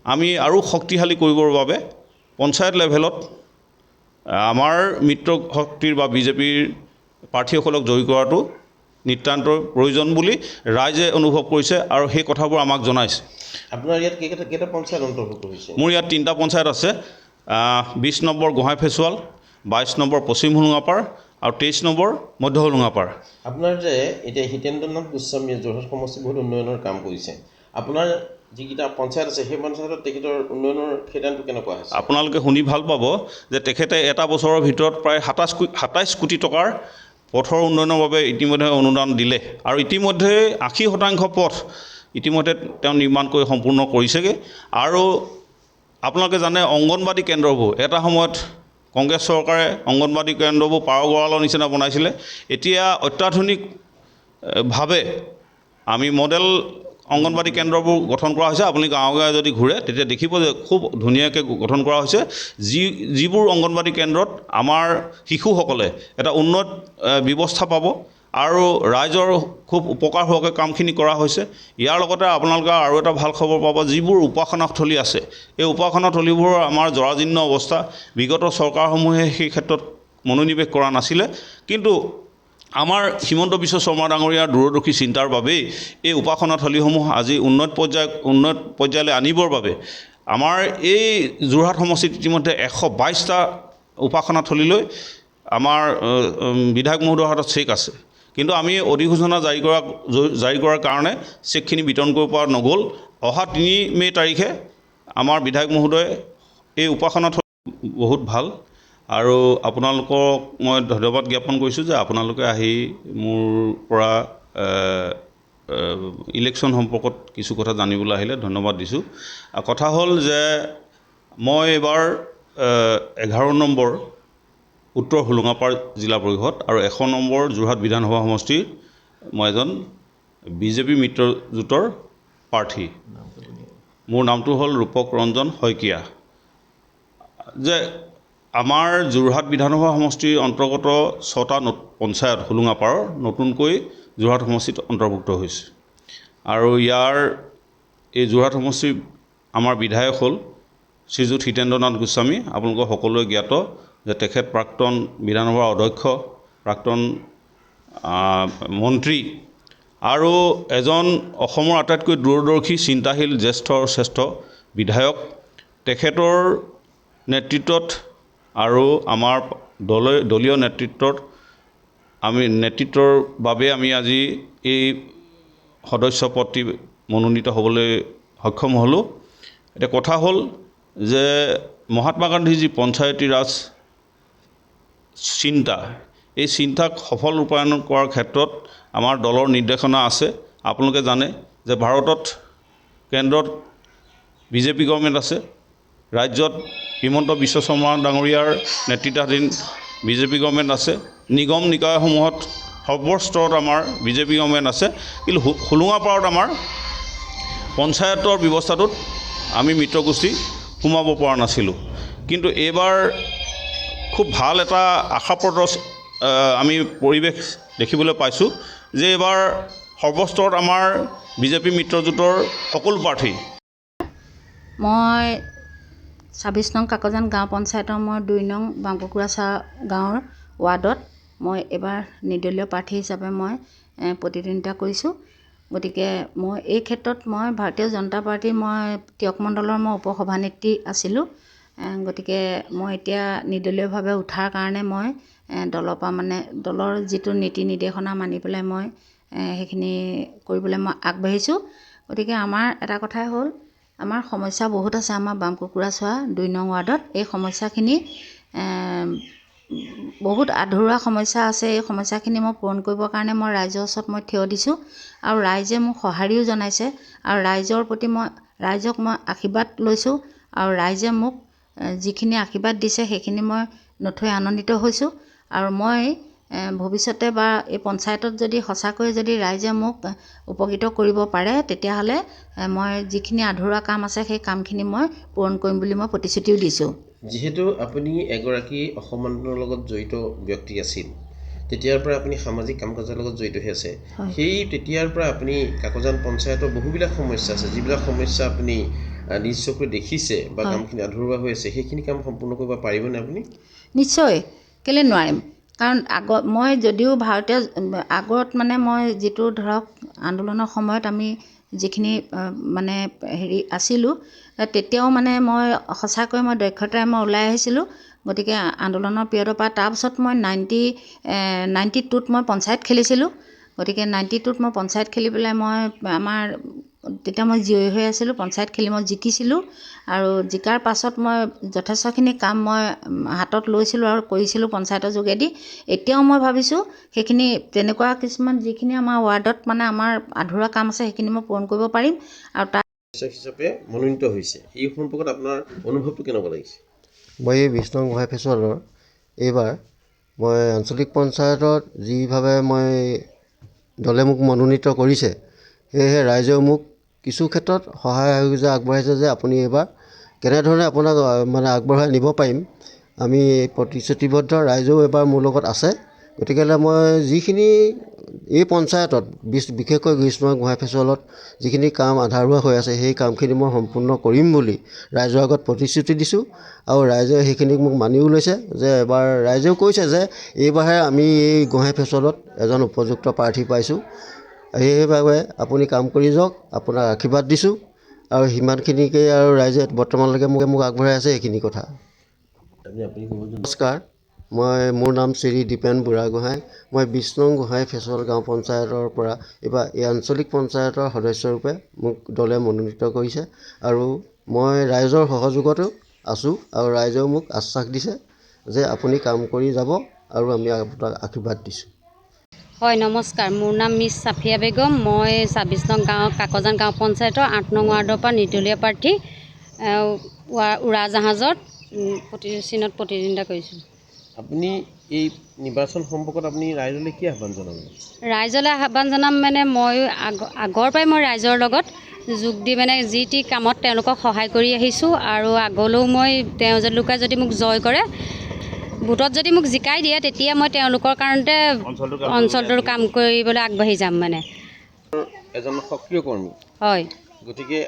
আমি আৰু শক্তিশালী কৰিবৰ বাবে পঞ্চায়ত লেভেলত আমাৰ মিত্ৰ শক্তিৰ বা বিজেপিৰ প্ৰাৰ্থীসকলক জয়ী কৰাটো নিতান্ত প্ৰয়োজন বুলি ৰাইজে অনুভৱ কৰিছে আৰু সেই কথাবোৰ আমাক জনাইছে। আপোনাৰ ইয়াত কেইটা পঞ্চায়ত অন্তৰ্ভুক্ত হৈছে? মোৰ ইয়াত 3টা পঞ্চায়ত আছে। 20 নম্বৰ গোহাঁই ফেচুৱাল, 22 নম্বৰ পশ্চিম হোলোঙাপাৰ আৰু 23 নম্বৰ মধ্য হোলোঙাপাৰ। আপোনাৰ যে এতিয়া হিতেন্দ্ৰনাথ গোস্বামীয়ে যোৰহাট সমষ্টি বহুত উন্নয়নৰ কাম কৰিছে, আপোনাৰ যিকেইটা পঞ্চায়ত আছে সেই পঞ্চায়তত তেখেতৰ উন্নয়নৰ খেদানটো কেনেকুৱা হৈছে? আপোনালোকে শুনি ভাল পাব যে তেখেতে এটা বছৰৰ ভিতৰত প্ৰায় 27 কোটি টকাৰ পথৰ উন্নয়নৰ বাবে ইতিমধ্যে অনুদান দিলে আৰু ইতিমধ্যে 80% পথ ইতিমধ্যে তেওঁ নিৰ্মাণ কৰি সম্পূৰ্ণ কৰিছেগৈ। আৰু আপোনালোকে জানে অংগনবাদী কেন্দ্ৰবোৰ এটা সময়ত কংগ্ৰেছ চৰকাৰে অংগনবাদী কেন্দ্ৰবোৰ পাৰ গঁৰালৰ নিচিনা বনাইছিলে। এতিয়া অত্যাধুনিকভাৱে আমি মডেল অংগনবাদী কেন্দ্ৰবোৰ গঠন কৰা হৈছে। আপুনি গাঁৱে গাঁৱে যদি ঘূৰে তেতিয়া দেখিব যে খুব ধুনীয়াকৈ গঠন কৰা হৈছে। যিবোৰ অংগনবাদী কেন্দ্ৰত আমাৰ শিশুসকলে এটা উন্নত ব্যৱস্থা পাব আৰু ৰাইজৰ খুব উপকাৰ হোৱাকৈ কামখিনি কৰা হৈছে। ইয়াৰ লগতে আপোনালোকে আৰু এটা ভাল খবৰ পাব, যিবোৰ উপাসনাস্থলী আছে এই উপাসনাস্থলীবোৰৰ আমাৰ জৰাজীৰ্ণ অৱস্থা। বিগত চৰকাৰসমূহে সেই ক্ষেত্ৰত মনোনিৱেশ কৰা নাছিলে, কিন্তু আমাৰ হিমন্ত বিশ্ব শৰ্মা ডাঙৰীয়াৰ দূৰদৰ্শী চিন্তাৰ বাবেই এই উপাসনাথলীসমূহ আজি উন্নত পৰ্যায়লৈ আনিবৰ বাবে আমাৰ এই যোৰহাট সমষ্টিত ইতিমধ্যে 122টা উপাসনাথলীলৈ আমাৰ বিধায়ক মহোদয়ৰ হাতত চেক আছে, কিন্তু আমি অধিসূচনা জাৰি কৰাৰ কাৰণে চেকখিনি বিতৰণ কৰিব পৰা নগ'ল। অহা 3 মে' তাৰিখে আমাৰ বিধায়ক মহোদয়ে এই উপাসনাথলী বহুত ভাল আৰু আপোনালোকক মই ধন্যবাদ জ্ঞাপন কৰিছোঁ যে আপোনালোকে আহি মোৰ পৰা ইলেকশ্যন সম্পৰ্কত কিছু কথা জানিবলৈ আহিলে, ধন্যবাদ দিছোঁ। কথা হ'ল যে মই এইবাৰ 11 নম্বৰ উত্তৰ হোলোঙাপাৰ জিলা পৰিষদ আৰু 100 নম্বৰ যোৰহাট বিধানসভা সমষ্টিৰ মই এজন বিজেপি মিত্ৰজোঁটৰ প্ৰাৰ্থী। মোৰ নামটো হ'ল ৰূপক ৰঞ্জন শইকীয়া। যে আমাৰ যোৰহাট বিধানসভা সমষ্টিৰ অন্তৰ্গত 6টা পঞ্চায়ত হোলোঙাপাৰৰ নতুনকৈ যোৰহাট সমষ্টিত অন্তৰ্ভুক্ত হৈছে আৰু ইয়াৰ এই যোৰহাট সমষ্টিৰ আমাৰ বিধায়ক হ'ল শ্ৰীযুত হিতেন্দ্ৰনাথ গোস্বামী। আপোনালোকৰ সকলোৱে জ্ঞাত যে তেখেত প্ৰাক্তন বিধানসভাৰ অধ্যক্ষ, প্ৰাক্তন মন্ত্ৰী আৰু এজন অসমৰ আটাইতকৈ দূৰদৰ্শী চিন্তাশীল জ্যেষ্ঠ আৰু শ্ৰেষ্ঠ বিধায়ক। তেখেতৰ নেতৃত্বত আৰু আমাৰ দলীয় নেতৃত্বৰ বাবে আমি আজি এই সদস্য পদটি মনোনীত হ'বলৈ সক্ষম হ'লোঁ। এতিয়া কথা হ'ল যে মহাত্মা গান্ধীৰ যি পঞ্চায়তী ৰাজ চিন্তা, এই চিন্তাক সফল ৰূপায়ণ কৰাৰ ক্ষেত্ৰত আমাৰ দলৰ নিৰ্দেশনা আছে। আপোনালোকে জানে যে ভাৰতত কেন্দ্ৰত বিজেপি গভৰ্ণমেণ্ট আছে, ৰাজ্যত হিমন্ত বিশ্ব শৰ্মা ডাঙৰীয়াৰ নেতৃত্বাধীন বিজেপি গভৰ্ণমেণ্ট আছে, নিগম নিকায়সমূহত সৰ্বস্তৰত আমাৰ বিজেপি গভৰ্ণমেণ্ট আছে, কিন্তু হোলোঙাপাৰত আমাৰ পঞ্চায়তৰ ব্যৱস্থাটোত আমি মিত্ৰগোষ্ঠী সোমাব পৰা নাছিলোঁ। কিন্তু এইবাৰ খুব ভাল এটা আশাপ্ৰদ আমি পৰিৱেশ দেখিবলৈ পাইছোঁ যে এইবাৰ সৰ্বস্তৰত আমাৰ বিজেপি মিত্ৰজোঁটৰ সকলো প্ৰাৰ্থী। মই 26 নং কাকজান গাঁও পঞ্চায়তৰ মই 2 নং বামকুকুৰাচাহ গাঁৱৰ ৱাৰ্ডত মই এইবাৰ নিৰ্দলীয় প্ৰাৰ্থী হিচাপে মই প্ৰতিদ্বন্দ্বিতা কৰিছোঁ। গতিকে মই এই ক্ষেত্ৰত মই ভাৰতীয় জনতা পাৰ্টীৰ মই টিয়ক মণ্ডলৰ মই উপসভানেত্ৰী আছিলোঁ। গতিকে মই এতিয়া নিৰ্দলীয়ভাৱে উঠাৰ কাৰণে মই দলৰ পৰা দলৰ যিটো নীতি নিৰ্দেশনা মানি পেলাই মই সেইখিনি কৰিবলৈ মই আগবাঢ়িছোঁ। গতিকে আমাৰ এটা কথাই হ'ল, আমাৰ সমস্যা বহুত আছে আমাৰ বামকুকুৰাচাহ 2 নং ৱাৰ্ডত। এই সমস্যাখিনি বহুত আধৰুৱা সমস্যা আছে। এই সমস্যাখিনি মই পূৰণ কৰিবৰ কাৰণে মই ৰাইজৰ ওচৰত মই থিয় দিছোঁ আৰু ৰাইজে মোক সঁহাৰিও জনাইছে আৰু ৰাইজৰ প্ৰতি ৰাইজক মই আশীৰ্বাদ লৈছোঁ আৰু ৰাইজে মোক যিখিনি আশীৰ্বাদ দিছে সেইখিনি মই নথৈ আনন্দিত হৈছোঁ। আৰু মই ভৱিষ্যতে বা এই পঞ্চায়তত যদি সঁচাকৈ যদি ৰাইজে মোক উপকৃত কৰিব পাৰে, তেতিয়াহ'লে মই যিখিনি আধৰুৱা কাম আছে সেই কামখিনি মই পূৰণ কৰিম বুলি মই প্ৰতিশ্ৰুতিও দিছোঁ। যিহেতু আপুনি এগৰাকী অসম আন্দোলনৰ লগত জড়িত ব্যক্তি আছিল, তেতিয়াৰ পৰা আপুনি সামাজিক কাম কাজৰ লগত জড়িত হৈ আছে। সেই তেতিয়াৰ পৰা আপুনি কাকজান পঞ্চায়তৰ বহুবিলাক সমস্যা আছে, যিবিলাক সমস্যা আপুনি নিজ চকুৰে দেখিছে বা কামখিনি আধৰুৱা হৈ আছে সেইখিনি কাম সম্পূৰ্ণ কৰিব পাৰিবনে আপুনি? নিশ্চয়, কেলৈ নোৱাৰিম। কাৰণ মই যদিও ভাৰতীয় আগত মানে মই যিটো ধৰক আন্দোলনৰ সময়ত আমি যিখিনি মানে আছিলোঁ, তেতিয়াও মানে মই সঁচাকৈ মই দক্ষতাৰে মই ওলাই আহিছিলোঁ। গতিকে আন্দোলনৰ পিৰিয়ডৰ পৰা তাৰপিছত মই 92ত মই পঞ্চায়ত খেলিছিলোঁ। গতিকে 92ত মই পঞ্চায়ত খেলি পেলাই মই তেতিয়া মই জীয়ৰী হৈ আছিলোঁ। পঞ্চায়ত খেলি মই জিকিছিলোঁ আৰু জিকাৰ পাছত মই যথেষ্টখিনি কাম মই হাতত লৈছিলোঁ আৰু কৰিছিলোঁ পঞ্চায়তৰ যোগেদি। এতিয়াও মই ভাবিছোঁ সেইখিনি তেনেকুৱা কিছুমান যিখিনি আমাৰ ৱাৰ্ডত মানে আমাৰ আধৰুৱা কাম আছে সেইখিনি মই পূৰণ কৰিব পাৰিম। আৰু তাৰ হিচাপে মনোনীত হৈছে, এই সম্পৰ্কত আপোনাৰ অনুভৱটো কেনেকুৱা লাগিছে? মই এই 20 নং গোহাঁই ফেচলৰ এইবাৰ মই আঞ্চলিক পঞ্চায়তত যিভাৱে দলে মোক মনোনীত কৰিছে, সেয়েহে ৰাইজেও মোক কিছু ক্ষেত্ৰত সহায় সহযোগিতা আগবঢ়াইছে যে আপুনি এইবাৰ কেনেধৰণে আপোনাক আগবঢ়াই নিব পাৰিম, আমি প্ৰতিশ্ৰুতিবদ্ধ। ৰাইজেও এইবাৰ মোৰ লগত আছে। গতিকে মই যিখিনি এই পঞ্চায়তত বিশেষকৈ 20 নং গোহাঁই ফেচলত যিখিনি কাম আধৰুৱা হৈ আছে সেই কামখিনি মই সম্পূৰ্ণ কৰিম বুলি ৰাইজৰ আগত প্ৰতিশ্ৰুতি দিছোঁ। আৰু ৰাইজে সেইখিনিক মোক মানিও লৈছে যে এবাৰ ৰাইজেও কৈছে যে এইবাৰহে আমি এই গোহাঁই ফেচলত এজন উপযুক্ত প্ৰাৰ্থী পাইছোঁ, সেইবাবে আপুনি কাম কৰি যাওক, আপোনাক আশীৰ্বাদ দিছোঁ। আৰু সিমানখিনিকেই আৰু ৰাইজে বৰ্তমানলৈকে মোক আগবঢ়াই আছে এইখিনি কথা। নমস্কাৰ, মোৰ নাম শ্ৰী দীপেন বুঢ়াগোহাঁই। মই 20 নং গোহাঁই ফেচল গাঁও পঞ্চায়তৰ পৰা এইবাৰ এই আঞ্চলিক পঞ্চায়তৰ সদস্যৰূপে মোক দলে মনোনীত কৰিছে আৰু মই ৰাইজৰ সহযোগতো আছোঁ। আৰু ৰাইজেও মোক আশ্বাস দিছে যে আপুনি কাম কৰি যাব আৰু আমি আপোনাক আশীৰ্বাদ দিছোঁ। হয়, নমস্কাৰ, মোৰ নাম মিছ চাফিয়া বেগম। মই 26 নং কাকজান গাঁও পঞ্চায়তৰ 8 নং ৱাৰ্ডৰ পৰা নিৰ্দলীয় প্ৰাৰ্থী উৰাজাহাজত চিনত প্ৰতিদ্বন্দ্বিতা কৰিছোঁ। আপুনি এই নিৰ্বাচন সম্পৰ্কত আপুনি ৰাইজলৈ কি আহ্বান জনাব? ৰাইজলৈ আহ্বান জনাম মই আগৰ পৰাই মই ৰাইজৰ লগত যোগ দি যি টি কামত তেওঁলোকক সহায় কৰি আহিছোঁ। আৰু আগলৈও তেওঁলোকে যদি মোক জয় কৰে, ভোটত যদি মোক জিকাই দিয়ে, তেতিয়া মই তেওঁলোকৰ কাৰণতে অঞ্চলটোৰ কাম কৰিবলৈ আগবাঢ়ি যাম। এজন সক্ৰিয় কৰ্মী, হয়, গতিকে